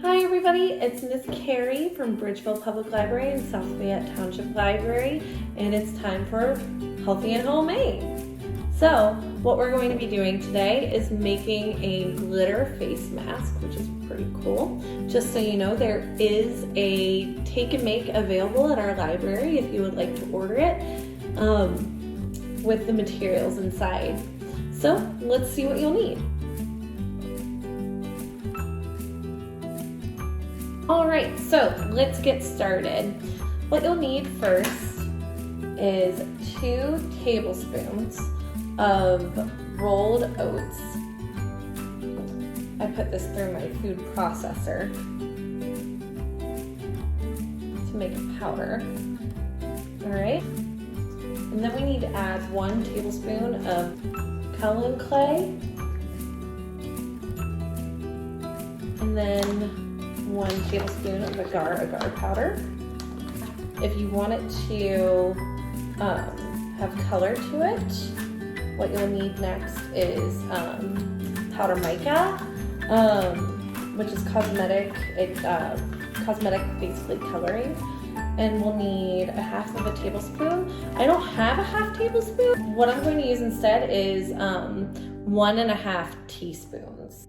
Hi everybody, it's Miss Carrie from Bridgeville Public Library and South Fayette Township Library, and it's time for Healthy and Homemade. So what we're going to be doing today is making a glitter face mask, which is pretty cool. Just so you know, there is a take and make available at our library if you would like to order it with the materials inside. So let's see what you'll need. Alright, so let's get started. What you'll need first is 2 tablespoons of rolled oats. I put this through my food processor to make a powder. Alright, and then we need to add 1 tablespoon of kaolin clay, and then 1 tablespoon of agar powder. If you want it to have color to it, what you'll need next is powder mica, which is cosmetic. It's cosmetic, basically coloring. And we'll need 1/2 tablespoon. I don't have a 1/2 tablespoon. What I'm going to use instead is 1.5 teaspoons.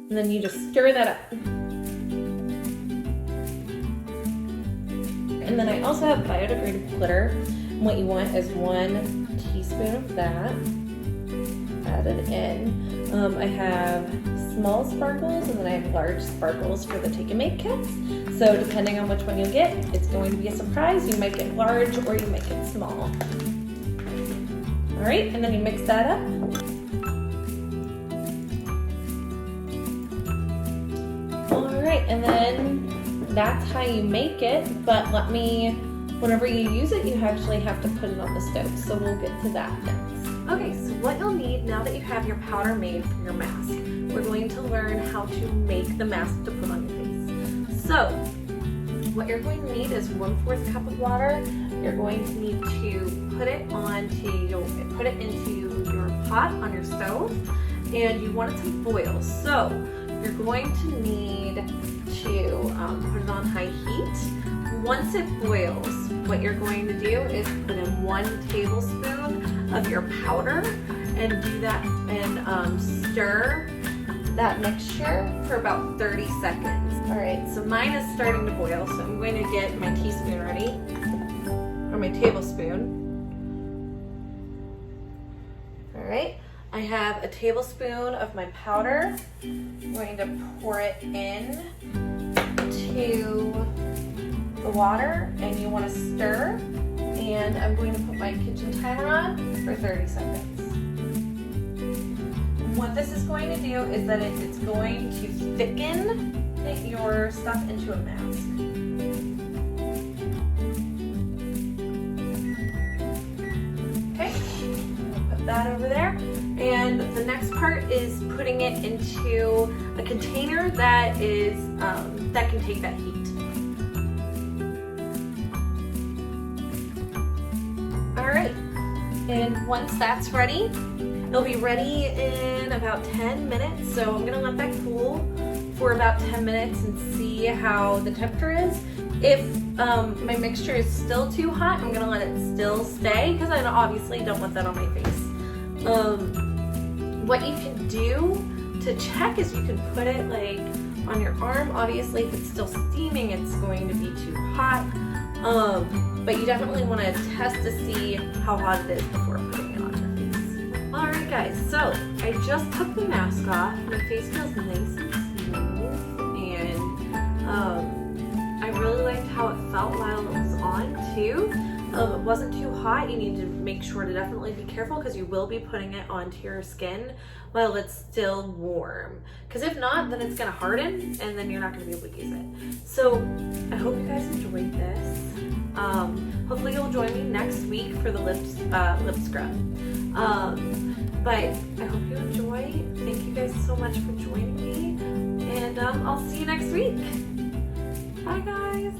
And then you just stir that up. And then I also have biodegradable glitter. And what you want is 1 teaspoon of that added in. I have small sparkles and then I have large sparkles for the take and make kits. So depending on which one you get, it's going to be a surprise. You might get large or you might get small. All right, and then you mix that up. Alright, and then that's how you make it, but whenever you use it, you actually have to put it on the stove, so we'll get to that next. Okay, so what you'll need now that you have your powder made for your mask, we're going to learn how to make the mask to put on your face. So, what you're going to need is 1/4 cup of water. You're going to need to put it into your pot on your stove, and you want it to boil. So, you're going to need to put it on high heat. Once it boils, what you're going to do is put in 1 tablespoon of your powder and do that and stir that mixture for about 30 seconds. All right, so mine is starting to boil, so I'm going to get my teaspoon ready, or my tablespoon. All right. I have a tablespoon of my powder. I'm going to pour it in to the water, and you want to stir, and I'm going to put my kitchen timer on for 30 seconds. And what this is going to do is that it's going to thicken your stuff into a mask. Okay, put that over there. And the next part is putting it into a container that can take that heat. All right, and once that's ready, it'll be ready in about 10 minutes. So I'm gonna let that cool for about 10 minutes and see how the temperature is. If my mixture is still too hot, I'm gonna let it still stay because I obviously don't want that on my face. What you can do to check is you can put it like on your arm. Obviously, if it's still steaming, it's going to be too hot. But you definitely want to test to see how hot it is before putting it on your face. Alright guys, so I just took the mask off. My face feels nice and smooth, and I really liked how it felt while it was on too. It wasn't too hot. You need to make sure to definitely be careful because you will be putting it onto your skin while it's still warm. Because if not, then it's going to harden and then you're not going to be able to use it. So I hope you guys enjoyed this. Hopefully you'll join me next week for the lip scrub. But I hope you enjoy. Thank you guys so much for joining me. And I'll see you next week. Bye guys.